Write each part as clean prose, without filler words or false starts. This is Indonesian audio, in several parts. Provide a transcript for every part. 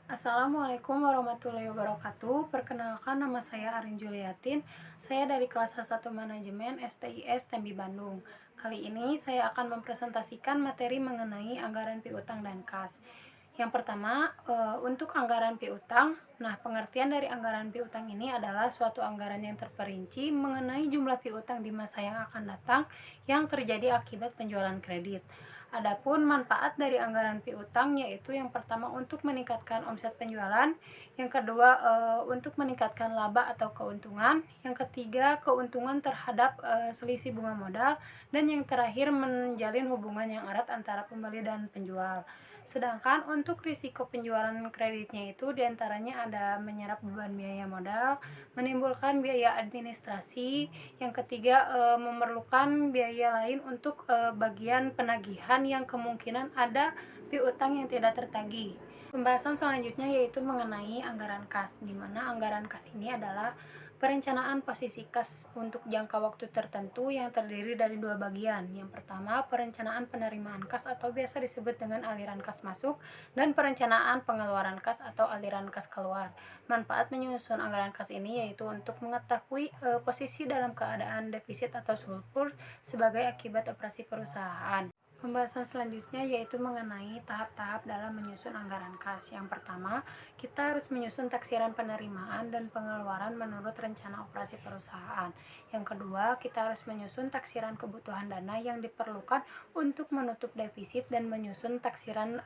Assalamualaikum warahmatullahi wabarakatuh. Perkenalkan, nama saya Arin Juliatin. Saya dari kelas H1 Manajemen STIS Tembi Bandung. Kali ini saya akan mempresentasikan materi mengenai anggaran piutang dan kas. Yang pertama, untuk anggaran piutang. Nah, pengertian dari anggaran piutang ini adalah suatu anggaran yang terperinci mengenai jumlah piutang di masa yang akan datang yang terjadi akibat penjualan kredit. Adapun manfaat dari anggaran piutang yaitu yang pertama untuk meningkatkan omset penjualan, yang kedua untuk meningkatkan laba atau keuntungan, yang ketiga keuntungan terhadap selisih bunga modal, dan yang terakhir menjalin hubungan yang erat antara pembeli dan penjual. Sedangkan untuk risiko penjualan kreditnya itu diantaranya ada menyerap beban biaya modal, menimbulkan biaya administrasi, yang ketiga memerlukan biaya lain untuk bagian penagihan yang kemungkinan ada piutang yang tidak tertagih. Pembahasan selanjutnya yaitu mengenai anggaran kas, di mana anggaran kas ini adalah perencanaan posisi kas untuk jangka waktu tertentu yang terdiri dari dua bagian. Yang pertama, perencanaan penerimaan kas atau biasa disebut dengan aliran kas masuk, dan perencanaan pengeluaran kas atau aliran kas keluar. Manfaat menyusun anggaran kas ini yaitu untuk mengetahui posisi dalam keadaan defisit atau surplus sebagai akibat operasi perusahaan. Pembahasan selanjutnya yaitu mengenai tahap-tahap dalam menyusun anggaran kas. Yang pertama, kita harus menyusun taksiran penerimaan dan pengeluaran menurut rencana operasi perusahaan. Yang kedua, kita harus menyusun taksiran kebutuhan dana yang diperlukan untuk menutup defisit dan menyusun taksiran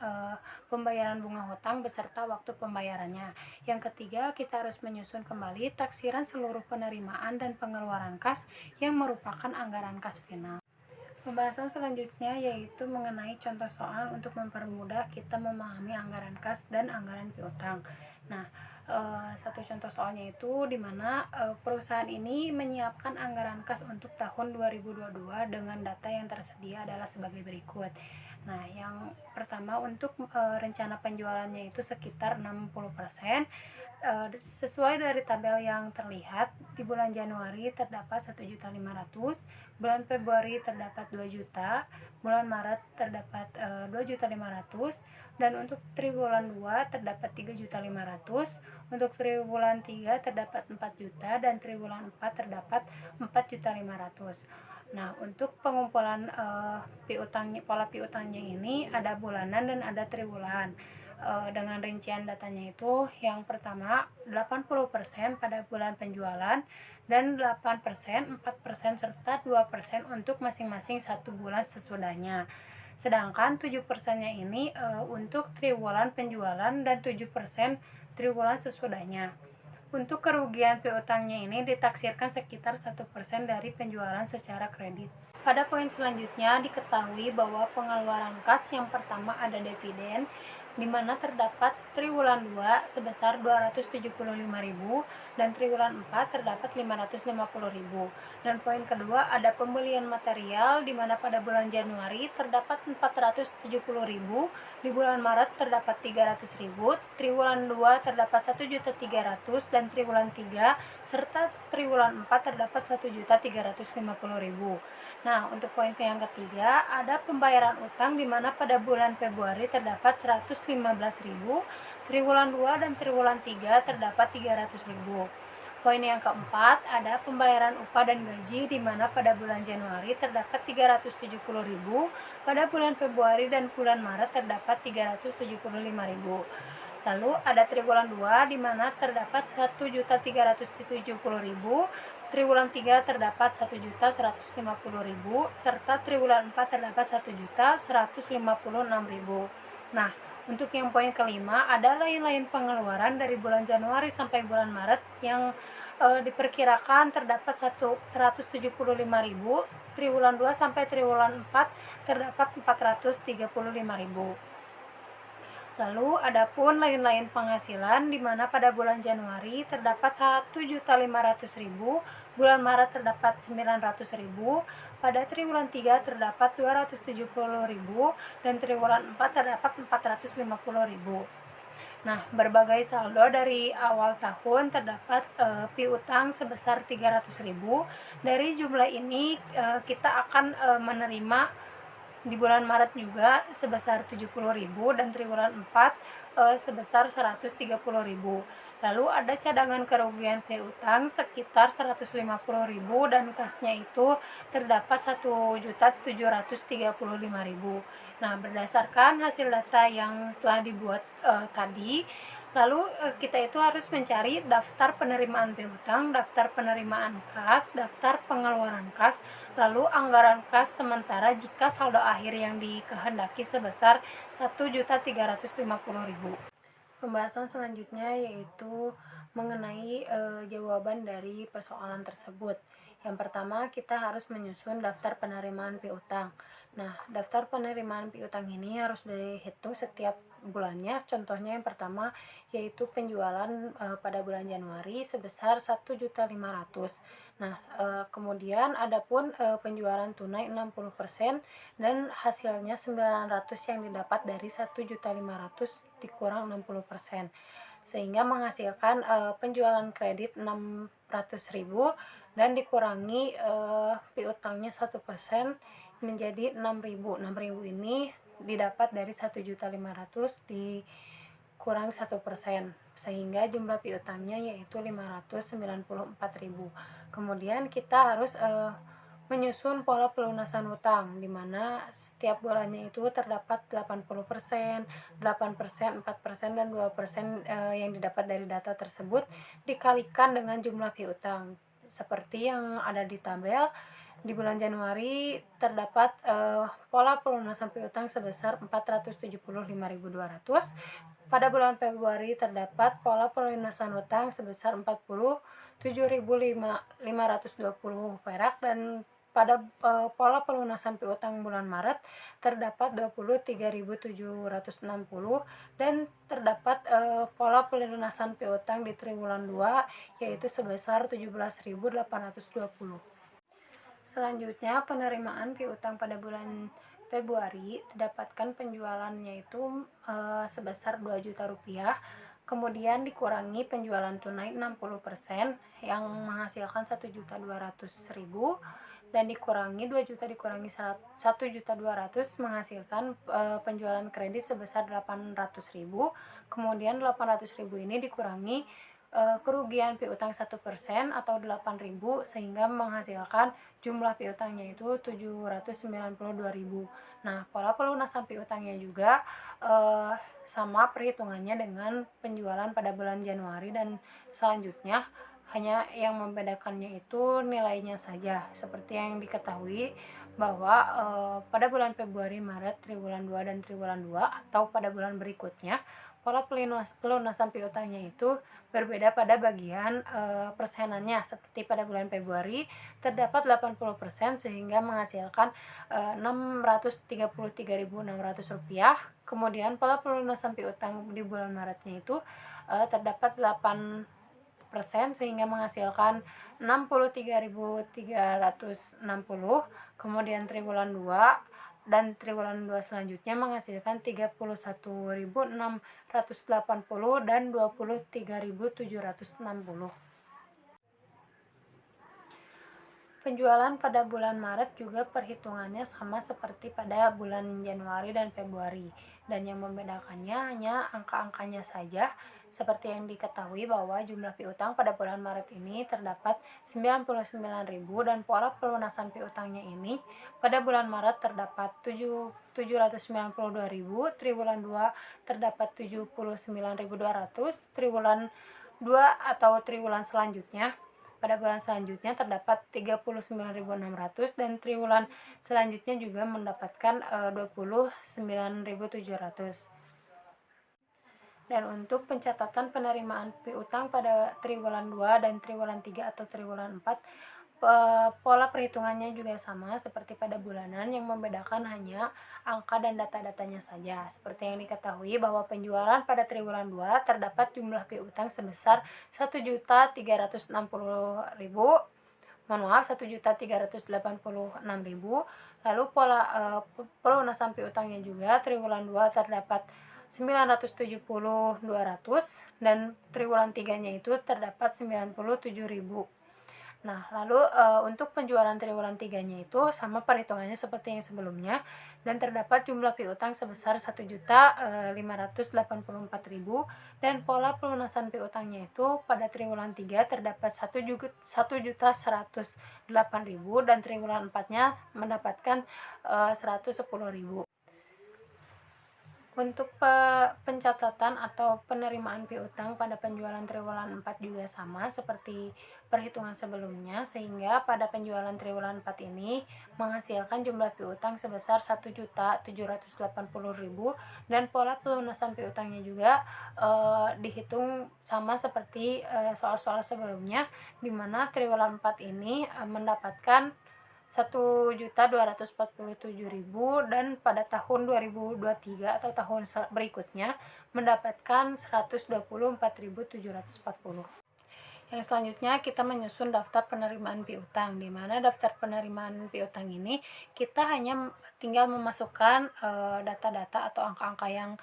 pembayaran bunga hutang beserta waktu pembayarannya. Yang ketiga, kita harus menyusun kembali taksiran seluruh penerimaan dan pengeluaran kas yang merupakan anggaran kas final. Pembahasan selanjutnya yaitu mengenai contoh soal untuk mempermudah kita memahami anggaran kas dan anggaran piutang. Nah, satu contoh soalnya itu di mana perusahaan ini menyiapkan anggaran kas untuk tahun 2022 dengan data yang tersedia adalah sebagai berikut. Nah, yang pertama untuk rencana penjualannya itu sekitar 60%. Sesuai dari tabel yang terlihat, di bulan Januari terdapat 1.500.000, bulan Februari terdapat 2 juta, bulan Maret terdapat 2.500.000, dan untuk triwulan 2 terdapat 3.500.000, untuk triwulan 3 terdapat 4 juta, dan triwulan 4 terdapat 4.500.000. Nah, untuk pengumpulan pola piutangnya ini ada bulanan dan ada triwulan. Dengan rincian datanya itu yang pertama 80% pada bulan penjualan, dan 8%, 4%, serta 2% untuk masing-masing satu bulan sesudahnya. Sedangkan 7%-nya ini untuk triwulan penjualan dan 7% triwulan sesudahnya. Untuk kerugian piutangnya ini ditaksirkan sekitar 1% dari penjualan secara kredit. Pada poin selanjutnya diketahui bahwa pengeluaran kas yang pertama ada dividen, di mana terdapat triwulan 2 sebesar 275.000 dan triwulan 4 terdapat 550.000. Dan poin kedua ada pembelian material, di mana pada bulan Januari terdapat 470.000, di bulan Maret terdapat 300.000, triwulan 2 terdapat 1.300.000, dan triwulan 3 serta triwulan 4 terdapat 1.350.000. Nah, untuk poin yang ketiga ada pembayaran utang, di mana pada bulan Februari terdapat 115.000, triwulan 2 dan triwulan 3 terdapat 300.000. Poin yang keempat ada pembayaran upah dan gaji, di mana pada bulan Januari terdapat 370.000, pada bulan Februari dan bulan Maret terdapat 375.000. Lalu ada triwulan 2 di mana terdapat 1.370.000, triwulan 3 terdapat 1.150.000, serta triwulan 4 terdapat 1.156.000. Nah, untuk yang poin kelima ada lain-lain pengeluaran dari bulan Januari sampai bulan Maret yang diperkirakan terdapat 175.000, triwulan 2 sampai triwulan 4 terdapat 435.000. Lalu adapun lain-lain penghasilan, di mana pada bulan Januari terdapat 1.500.000, bulan Maret terdapat 900.000, pada triwulan 3 terdapat 270.000, dan triwulan 4 terdapat 450.000. Nah, berbagai saldo dari awal tahun terdapat piutang sebesar 300.000. Dari jumlah ini kita akan menerima Di bulan Maret juga sebesar 70.000 dan triwulan 4 sebesar 130.000. Lalu ada cadangan kerugian piutang sekitar 150.000 dan kasnya itu terdapat 1.735.000. Nah, berdasarkan hasil data yang telah dibuat tadi, lalu kita itu harus mencari daftar penerimaan piutang, daftar penerimaan kas, daftar pengeluaran kas, lalu anggaran kas sementara jika saldo akhir yang dikehendaki sebesar 1.350.000. Pembahasan selanjutnya yaitu mengenai jawaban dari persoalan tersebut. Yang pertama, kita harus menyusun daftar penerimaan piutang. Nah, daftar penerimaan piutang ini harus dihitung setiap bulannya. Contohnya yang pertama yaitu penjualan pada bulan Januari sebesar 1.500.000. Nah, kemudian adapun penjualan tunai 60% dan hasilnya 900 yang didapat dari 1.500.000 dikurang 60%, sehingga menghasilkan penjualan kredit 600.000 dan dikurangi piutangnya 1% menjadi 6.000. 6.000 ini didapat dari 1.500.000 dikurang 1%, sehingga jumlah piutangnya yaitu 594.000. Kemudian kita harus menyusun pola pelunasan hutang, di mana setiap bulannya itu terdapat 80%, 8%, 4%, dan 2% yang didapat dari data tersebut dikalikan dengan jumlah piutang. Seperti yang ada di tabel, di bulan Januari terdapat pola pelunasan piutang sebesar 475.200. Pada bulan Februari terdapat pola pelunasan hutang sebesar 47.520 perak, dan pada pola pelunasan piutang bulan Maret terdapat 23.760, dan terdapat pola pelunasan piutang di triwulan 2 yaitu sebesar 17.820. Selanjutnya, penerimaan piutang pada bulan Februari didapatkan penjualannya itu sebesar 2 juta rupiah, kemudian dikurangi penjualan tunai 60% yang menghasilkan 1.200.000, dan dikurangi 2 juta dikurangi 1.200.000 menghasilkan penjualan kredit sebesar 800.000. Kemudian 800.000 ini dikurangi kerugian piutang 1% atau 8.000, sehingga menghasilkan jumlah piutangnya itu 792.000. Nah, pola pelunasan piutangnya juga sama perhitungannya dengan penjualan pada bulan Januari dan selanjutnya, hanya yang membedakannya itu nilainya saja. Seperti yang diketahui bahwa pada bulan Februari, Maret, triwulan 2 dan triwulan 2 atau pada bulan berikutnya, pola pelunasan piutangnya itu berbeda pada bagian persenannya. Seperti pada bulan Februari terdapat 80% sehingga menghasilkan 633.600 rupiah. Kemudian pola pelunasan piutang di bulan Maretnya itu terdapat 8% sehingga menghasilkan 63.360. Kemudian triwulan 2 dan triwulan 2 selanjutnya menghasilkan 31.680 dan 23.760. Penjualan pada bulan Maret juga perhitungannya sama seperti pada bulan Januari dan Februari, dan yang membedakannya hanya angka-angkanya saja. Seperti yang diketahui bahwa jumlah piutang pada bulan Maret ini terdapat 99.000 dan pola pelunasan piutangnya ini pada bulan Maret terdapat 792.000, triwulan 2 terdapat 79.200, triwulan 2 atau triwulan selanjutnya pada bulan selanjutnya terdapat 39.600, dan triwulan selanjutnya juga mendapatkan 29.700. Dan untuk pencatatan penerimaan piutang pada triwulan 2 dan triwulan 3 atau triwulan 4, pola perhitungannya juga sama seperti pada bulanan, yang membedakan hanya angka dan data-datanya saja. Seperti yang diketahui bahwa penjualan pada triwulan 2 terdapat jumlah piutang sebesar 1.386.000. Lalu pola pelunasan piutangnya juga triwulan 2 terdapat 970.200 dan triwulan 3-nya itu terdapat 97.000. Nah, lalu untuk penjualan triwulan 3-nya itu sama perhitungannya seperti yang sebelumnya, dan terdapat jumlah piutang sebesar 1.584.000, dan pola pelunasan piutangnya itu pada triwulan 3 terdapat 1.108.000, dan triwulan 4-nya mendapatkan 110.000. Untuk pencatatan atau penerimaan piutang pada penjualan triwulan 4 juga sama seperti perhitungan sebelumnya, sehingga pada penjualan triwulan 4 ini menghasilkan jumlah piutang sebesar 1.780.000, dan pola pelunasan piutangnya juga dihitung sama seperti soal-soal sebelumnya, di mana triwulan 4 ini mendapatkan 1.247.000, dan pada tahun 2023 atau tahun berikutnya mendapatkan 124.740. Yang selanjutnya kita menyusun daftar penerimaan piutang, di mana daftar penerimaan piutang ini kita hanya tinggal memasukkan data-data atau angka-angka yang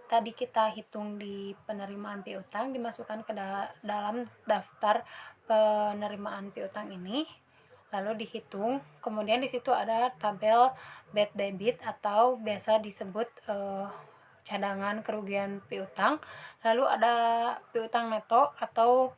tadi kita hitung di penerimaan piutang dimasukkan ke dalam daftar penerimaan piutang ini, lalu dihitung. Kemudian di situ ada tabel bad debit atau biasa disebut cadangan kerugian piutang. Lalu ada piutang neto atau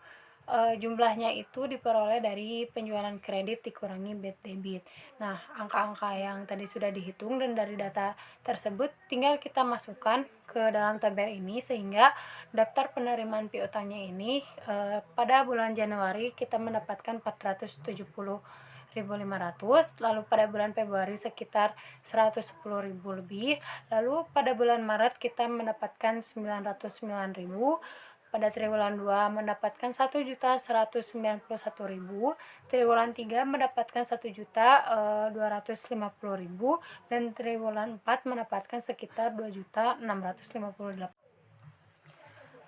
jumlahnya itu diperoleh dari penjualan kredit dikurangi bad debit. Nah, angka-angka yang tadi sudah dihitung dan dari data tersebut tinggal kita masukkan ke dalam tabel ini, sehingga daftar penerimaan piutangnya ini pada bulan Januari kita mendapatkan 470.500, lalu pada bulan Februari sekitar 110.000 lebih, lalu pada bulan Maret kita mendapatkan 909.000, pada triwulan 2 mendapatkan 1.191.000, triwulan 3 mendapatkan 1.250.000, dan triwulan 4 mendapatkan sekitar 2.658.000.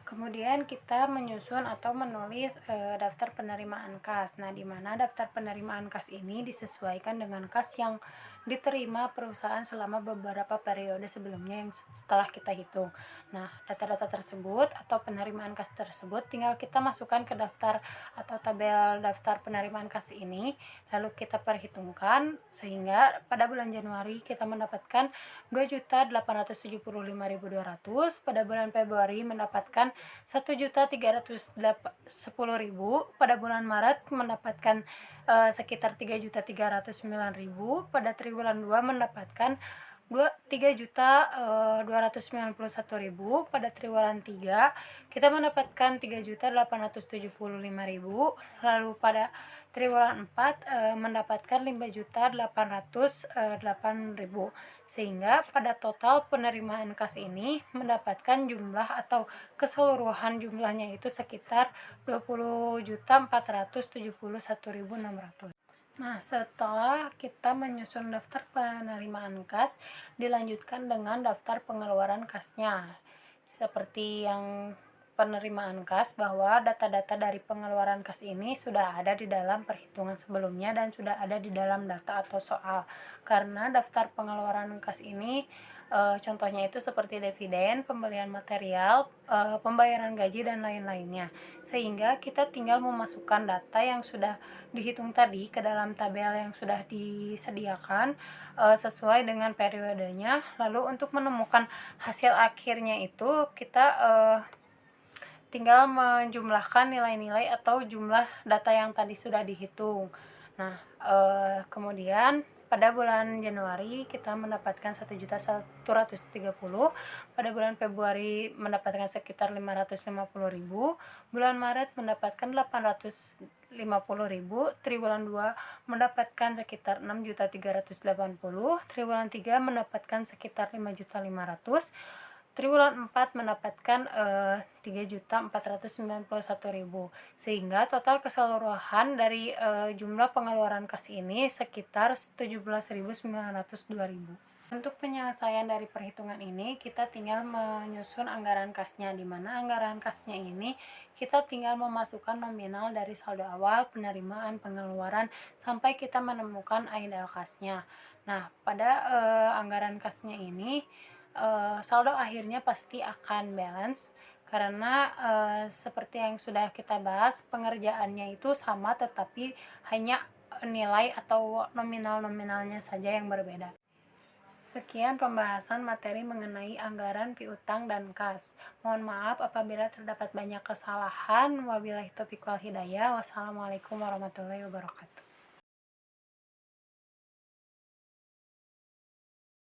Kemudian kita menyusun atau menulis daftar penerimaan kas. Nah, di mana daftar penerimaan kas ini disesuaikan dengan kas yang diterima perusahaan selama beberapa periode sebelumnya yang setelah kita hitung. Nah, data-data tersebut atau penerimaan kas tersebut tinggal kita masukkan ke daftar atau tabel daftar penerimaan kas ini, lalu kita perhitungkan sehingga pada bulan Januari kita mendapatkan 2.875.200, pada bulan Februari mendapatkan 1.310.000, pada bulan Maret mendapatkan sekitar 3.309.000, pada triwulan 2 mendapatkan 3.291.000, pada triwulan 3 kita mendapatkan 3.875.000, lalu pada triwulan 4 mendapatkan 5.808.000, sehingga pada total penerimaan kas ini mendapatkan jumlah atau keseluruhan jumlahnya itu sekitar 20.471.600. Nah, setelah kita menyusun daftar penerimaan kas, dilanjutkan dengan daftar pengeluaran kasnya. Seperti yang penerimaan kas, bahwa data-data dari pengeluaran kas ini sudah ada di dalam perhitungan sebelumnya dan sudah ada di dalam data atau soal. Karena daftar pengeluaran kas ini contohnya itu seperti dividen, pembelian material, pembayaran gaji, dan lain-lainnya. Sehingga kita tinggal memasukkan data yang sudah dihitung tadi ke dalam tabel yang sudah disediakan sesuai dengan periodenya. Lalu untuk menemukan hasil akhirnya itu kita tinggal menjumlahkan nilai-nilai atau jumlah data yang tadi sudah dihitung. Nah, kemudian pada bulan Januari kita mendapatkan 1.130.000, pada bulan Februari mendapatkan sekitar 550.000, bulan Maret mendapatkan 850.000, triwulan 2 mendapatkan sekitar 6.380, triwulan 3 mendapatkan sekitar 5.500, triwulan 4 mendapatkan 3.491.000, sehingga total keseluruhan dari jumlah pengeluaran kas ini sekitar 17.902.000. Untuk penyelesaian dari perhitungan ini, kita tinggal menyusun anggaran kasnya, di mana anggaran kasnya ini kita tinggal memasukkan nominal dari saldo awal, penerimaan, pengeluaran, sampai kita menemukan idle kasnya. Nah, pada anggaran kasnya ini saldo akhirnya pasti akan balance, karena seperti yang sudah kita bahas, pengerjaannya itu sama tetapi hanya nilai atau nominal-nominalnya saja yang berbeda. Sekian pembahasan materi mengenai anggaran piutang dan kas. Mohon maaf apabila terdapat banyak kesalahan. Wabillahi taufiq wal hidayah. Wassalamualaikum warahmatullahi wabarakatuh.